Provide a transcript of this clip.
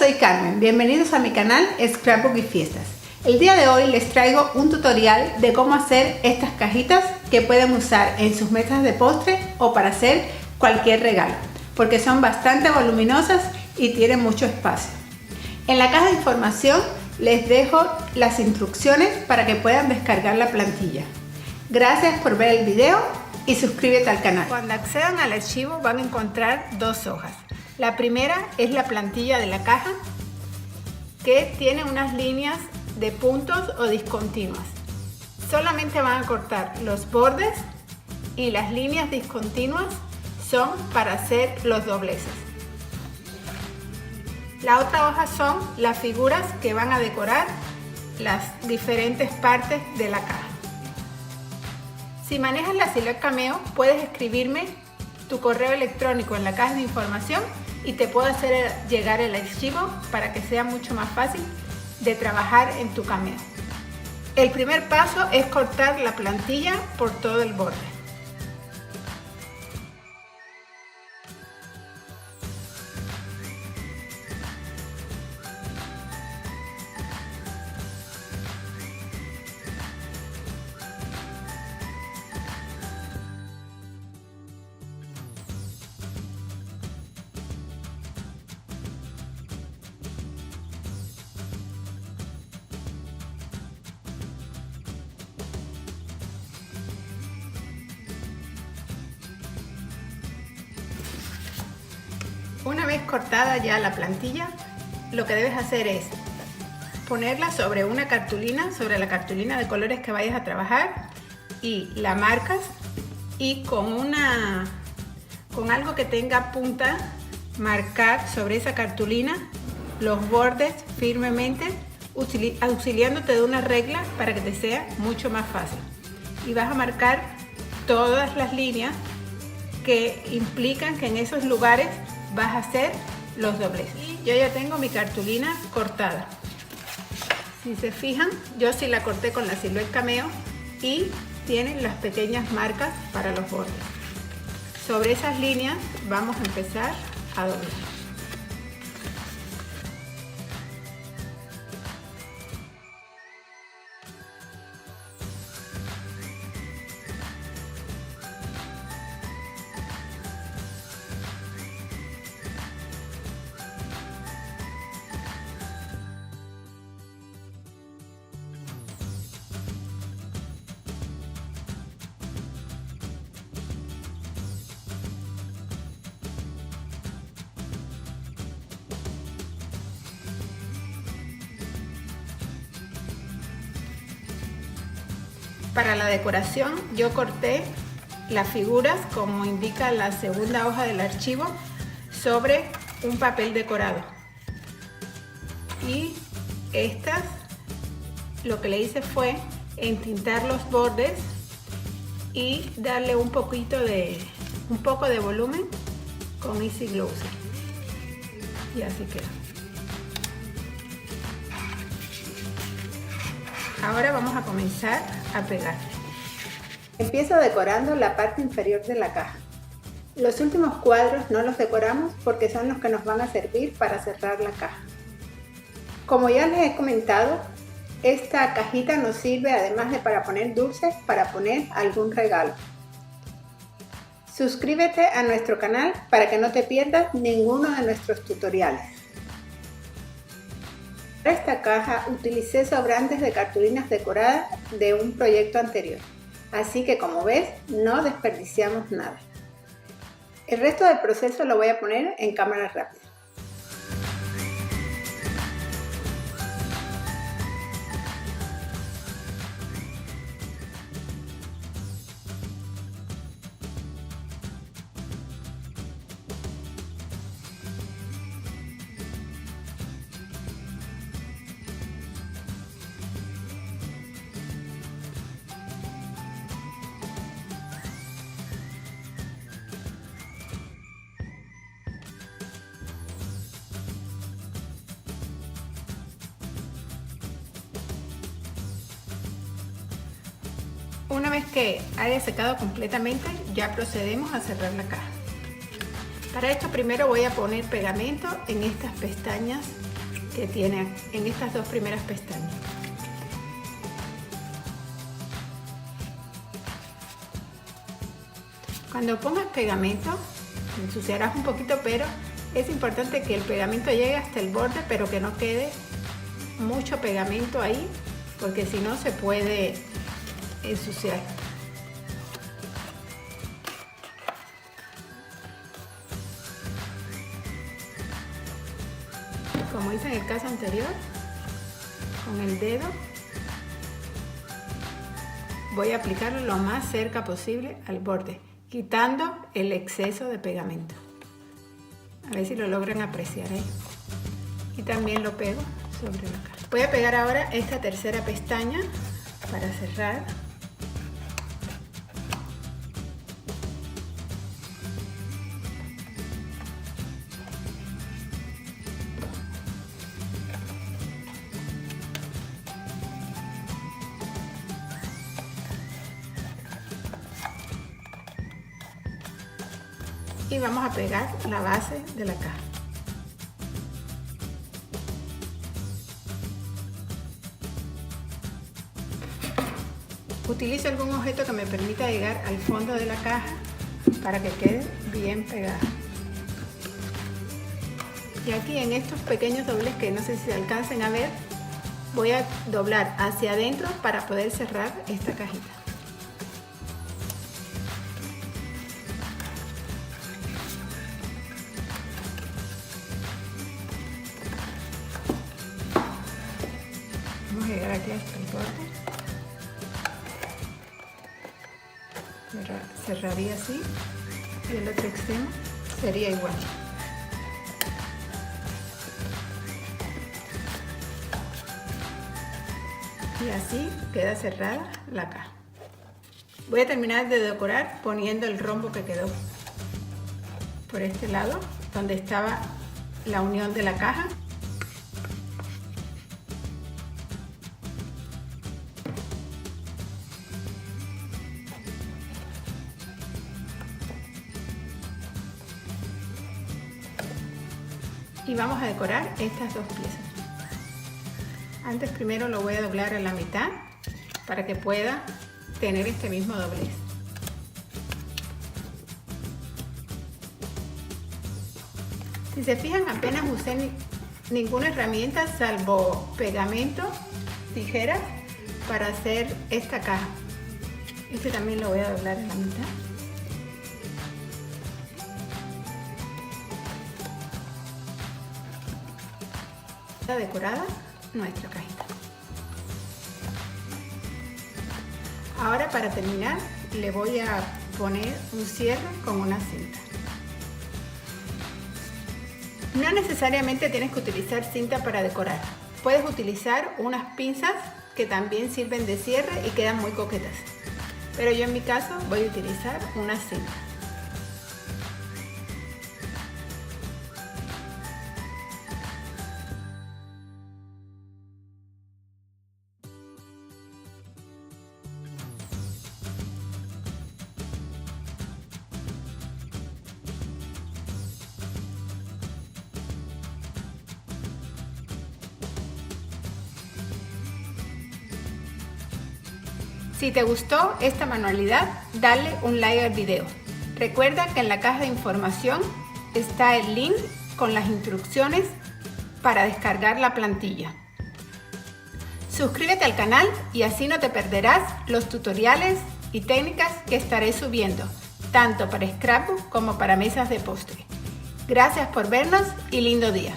soy Carmen, bienvenidos a mi canal Scrapbook y Fiestas. El día de hoy les traigo un tutorial de cómo hacer estas cajitas que pueden usar en sus mesas de postre o para hacer cualquier regalo, porque son bastante voluminosas y tienen mucho espacio. En la caja de información les dejo las instrucciones para que puedan descargar la plantilla. Gracias por ver el video y suscríbete al canal. Cuando accedan al archivo van a encontrar dos hojas. La primera es la plantilla de la caja, que tiene unas líneas de puntos o discontinuas. Solamente van a cortar los bordes y las líneas discontinuas son para hacer los dobleces. La otra hoja son las figuras que van a decorar las diferentes partes de la caja. Si manejas la Silhouette Cameo, puedes escribirme tu correo electrónico en la caja de información y te puedo hacer llegar el archivo para que sea mucho más fácil de trabajar en tu Cameo. El primer paso es cortar la plantilla por todo el borde. Una vez cortada ya la plantilla, lo que debes hacer es ponerla sobre una cartulina, sobre la cartulina de colores que vayas a trabajar, y la marcas, y con algo que tenga punta, marcar sobre esa cartulina los bordes firmemente, auxiliándote de una regla para que te sea mucho más fácil. Y vas a marcar todas las líneas que implican que en esos lugares vas a hacer los dobleces. Y yo ya tengo mi cartulina cortada. Si se fijan, yo sí la corté con la Silhouette Cameo y tienen las pequeñas marcas para los bordes. Sobre esas líneas vamos a empezar a doblar. Para la decoración yo corté las figuras como indica la segunda hoja del archivo sobre un papel decorado, y estas lo que le hice fue entintar los bordes y darle un poco de volumen con Easy Glosser, y así queda. Ahora vamos a comenzar a pegar. Empiezo decorando la parte inferior de la caja. Los últimos cuadros no los decoramos porque son los que nos van a servir para cerrar la caja. Como ya les he comentado, esta cajita nos sirve además de para poner dulces, para poner algún regalo. Suscríbete a nuestro canal para que no te pierdas ninguno de nuestros tutoriales. Para esta caja utilicé sobrantes de cartulinas decoradas de un proyecto anterior, así que como ves no desperdiciamos nada. El resto del proceso lo voy a poner en cámara rápida. Una vez que haya secado completamente, ya procedemos a cerrar la caja. Para esto primero voy a poner pegamento en estas pestañas que tiene en estas dos primeras pestañas. Cuando pongas pegamento, ensuciarás un poquito, pero es importante que el pegamento llegue hasta el borde, pero que no quede mucho pegamento ahí, porque si no se puede ensuciar. Como hice en el caso anterior, con el dedo voy a aplicarlo lo más cerca posible al borde, quitando el exceso de pegamento. A ver si lo logran apreciar ahí. Y también lo pego sobre la cara. Voy a pegar ahora esta tercera pestaña para cerrar. Y vamos a pegar la base de la caja. Utilizo algún objeto que me permita llegar al fondo de la caja para que quede bien pegada. Y aquí en estos pequeños dobles, que no sé si se alcancen a ver, voy a doblar hacia adentro para poder cerrar esta cajita. Vamos a llegar aquí hasta el borde. Cerraría así y el otro extremo sería igual. Y así queda cerrada la caja. Voy a terminar de decorar poniendo el rombo que quedó por este lado, donde estaba la unión de la caja. Y vamos a decorar estas dos piezas. Antes primero lo voy a doblar a la mitad para que pueda tener este mismo doblez. Si se fijan, apenas usé ninguna herramienta salvo pegamento, tijeras para hacer esta caja. Este también lo voy a doblar a la mitad. Está decorada nuestra cajita. Ahora, para terminar, le voy a poner un cierre con una cinta. No necesariamente tienes que utilizar cinta para decorar. Puedes utilizar unas pinzas que también sirven de cierre y quedan muy coquetas. Pero yo en mi caso voy a utilizar una cinta. Si te gustó esta manualidad, dale un like al video. Recuerda que en la caja de información está el link con las instrucciones para descargar la plantilla. Suscríbete al canal y así no te perderás los tutoriales y técnicas que estaré subiendo, tanto para scrapbook como para mesas de postre. Gracias por vernos y lindo día.